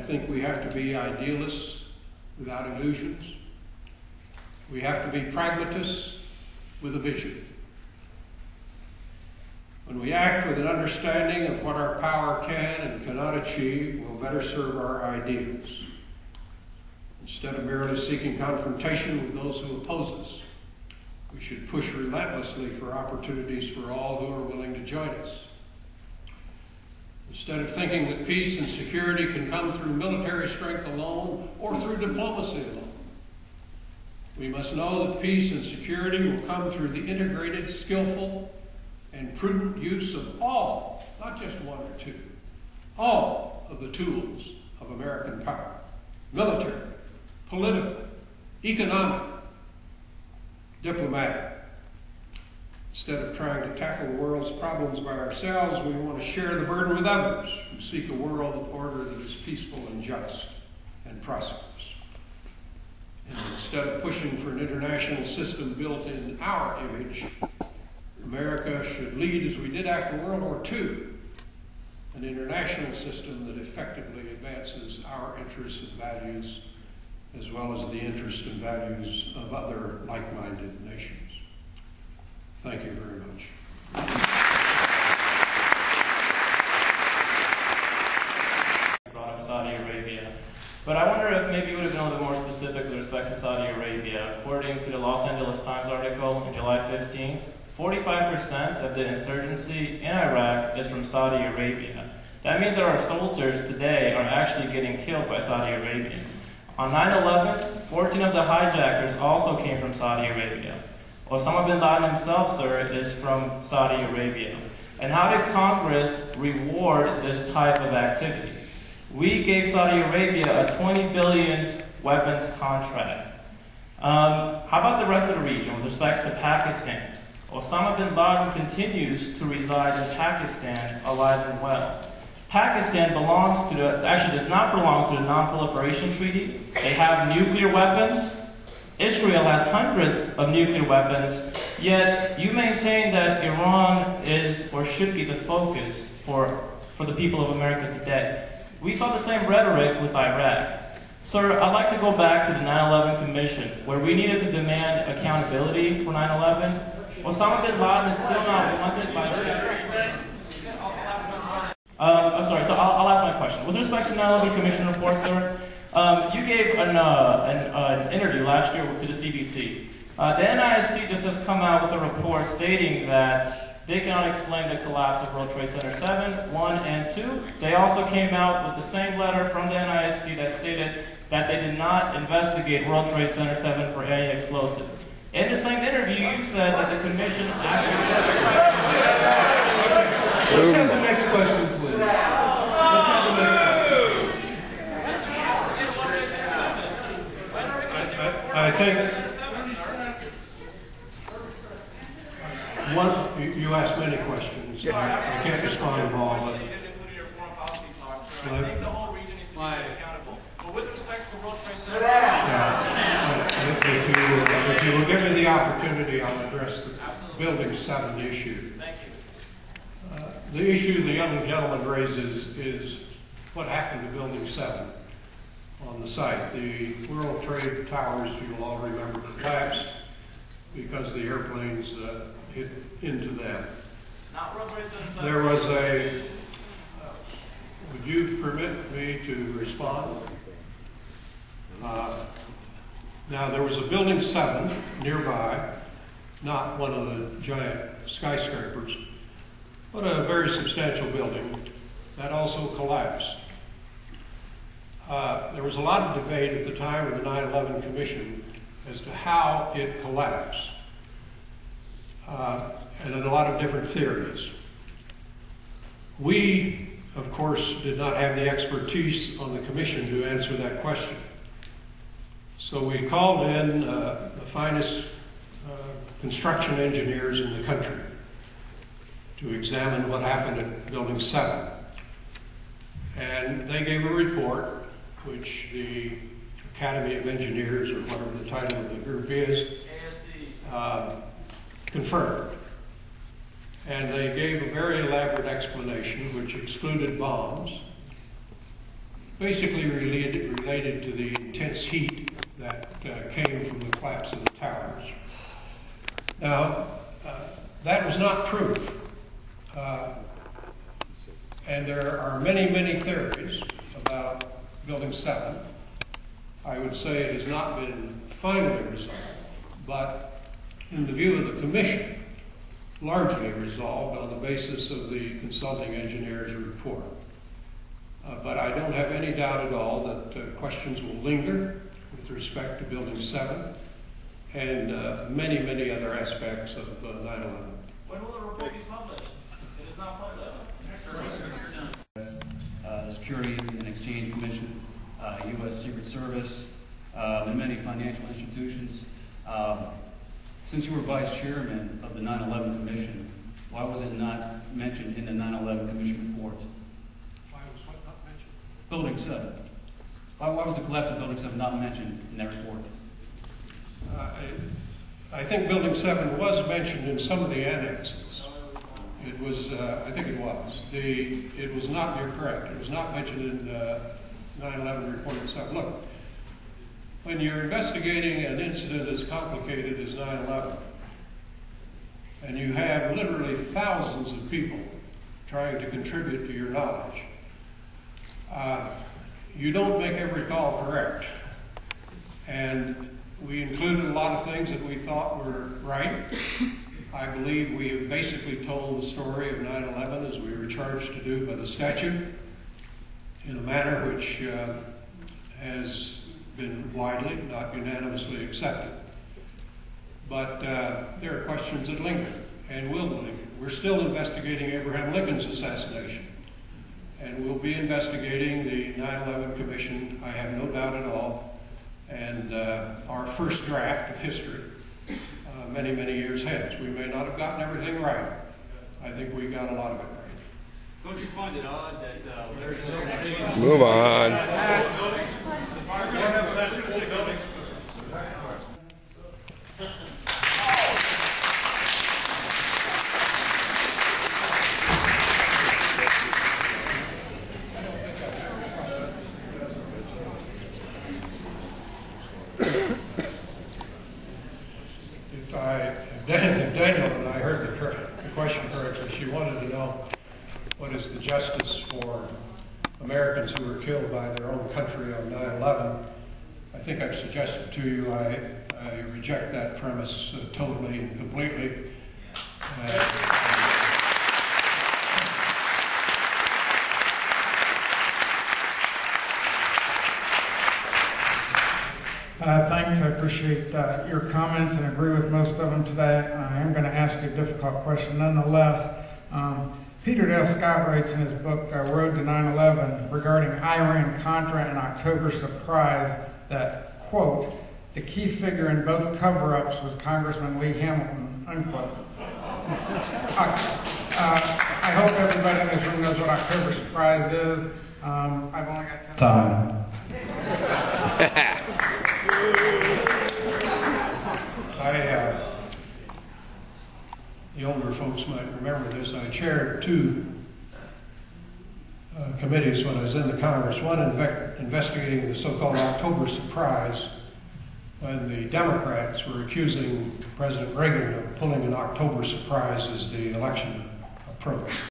think we have to be idealists without illusions. We have to be pragmatists with a vision. When we act with an understanding of what our power can and cannot achieve, we'll better serve our ideals. Instead of merely seeking confrontation with those who oppose us, we should push relentlessly for opportunities for all who are willing to join us. Instead of thinking that peace and security can come through military strength alone or through diplomacy alone, we must know that peace and security will come through the integrated, skillful, and prudent use of all, not just one or two, all of the tools of American power: military, political, economic, diplomatic. Instead of trying to tackle the world's problems by ourselves, we want to share the burden with others who seek a world order that is peaceful and just and prosperous. And instead of pushing for an international system built in our image, America should lead, as we did after World War II, an international system that effectively advances our interests and values, as well as the interests and values of other like-minded nations. Thank you very much. Brought up Saudi Arabia, but I wonder if maybe you would have been a little bit more specific with respect to Saudi Arabia. According to the Los Angeles Times article on July 15th, 45% of the insurgency in Iraq is from Saudi Arabia. That means that our soldiers today are actually getting killed by Saudi Arabians. On 9/11, 14 of the hijackers also came from Saudi Arabia. Osama bin Laden himself, sir, is from Saudi Arabia. And how did Congress reward this type of activity? We gave Saudi Arabia a $20 billion weapons contract. How about the rest of the region with respect to Pakistan? Osama bin Laden continues to reside in Pakistan alive and well. Pakistan belongs to actually does not belong to the Non-Proliferation Treaty. They have nuclear weapons. Israel has hundreds of nuclear weapons, yet you maintain that Iran is or should be the focus for the people of America today. We saw the same rhetoric with Iraq. Sir, I'd like to go back to the 9/11 Commission, where we needed to demand accountability for 9/11. Osama bin Laden is still not wanted by the... I'm sorry, so I'll ask my question. With respect to 9/11 Commission report, sir, you gave an interview last year to the CBC. The NIST just has come out with a report stating that they cannot explain the collapse of World Trade Center 7, 1, and 2. They also came out with the same letter from the NIST that stated that they did not investigate World Trade Center 7 for any explosive. In the same interview, you said that the commission actually... Let's have the next question, please. Let's have the next question. I think... You asked many questions. I can't respond to them all. But I think the whole region needs to be accountable. But with respect to World Trade Center... If you will give me the opportunity, I'll address the Building 7 issue. Thank you. The issue the young gentleman raises is what happened to Building 7 on the site. The World Trade Towers, you will all remember, collapsed because the airplanes hit into them. Not World Trade Center 7. There was a... would you permit me to respond? Now, there was a Building 7 nearby, not one of the giant skyscrapers, but a very substantial building that also collapsed. There was a lot of debate at the time of the 9/11 Commission as to how it collapsed, and a lot of different theories. We, of course, did not have the expertise on the Commission to answer that question. So we called in the finest construction engineers in the country to examine what happened at Building 7. And they gave a report, which the Academy of Engineers, or whatever the title of the group is, confirmed. And they gave a very elaborate explanation, which excluded bombs, basically related to the intense heat that came from the collapse of the towers. Now, that was not proof. And there are many, many theories about Building 7. I would say it has not been finally resolved, but in the view of the Commission, largely resolved on the basis of the consulting engineer's report. But I don't have any doubt at all that questions will linger with respect to Building 7 and many, many other aspects of 9/11. When will the report be published? It is not published. The Securities and Exchange Commission, U.S. Secret Service, and many financial institutions. Since you were vice chairman of the 9/11 Commission, why was it not mentioned in the 9/11 Commission report? Why was what not mentioned? Building 7. Why was the collapse of Building 7 not mentioned in that report? I think Building 7 was mentioned in some of the annexes. It was, I think it was. It was not, you're correct, it was not mentioned in 9/11 report itself. Look, when you're investigating an incident as complicated as 9/11, and you have literally thousands of people trying to contribute to your knowledge, you don't make every call correct. And we included a lot of things that we thought were right. I believe we have basically told the story of 9/11 as we were charged to do by the statute in a manner which has been widely, not unanimously accepted. But there are questions that linger and will linger. We're still investigating Abraham Lincoln's assassination, and we'll be investigating the 9/11 Commission, I have no doubt at all, and our first draft of history many, many years hence. We may not have gotten everything right. I think we got a lot of it right. Don't you find it odd that Larry Silver... Move on. If Daniel and I heard the question correctly, she wanted to know what is the justice for Americans who were killed by their own country on 9/11. I think I've suggested to you I reject that premise totally and completely. Thanks. I appreciate your comments and agree with most of them today. I am going to ask you a difficult question nonetheless. Peter Dale Scott writes in his book, Road to 9/11, regarding Iran-Contra and October surprise that, quote, the key figure in both cover-ups was Congressman Lee Hamilton, unquote. I hope everybody in this room knows what October surprise is. I've only got time. The older folks might remember this. I chaired two committees when I was in the Congress. One investigating the so-called October surprise, when the Democrats were accusing President Reagan of pulling an October surprise as the election approached.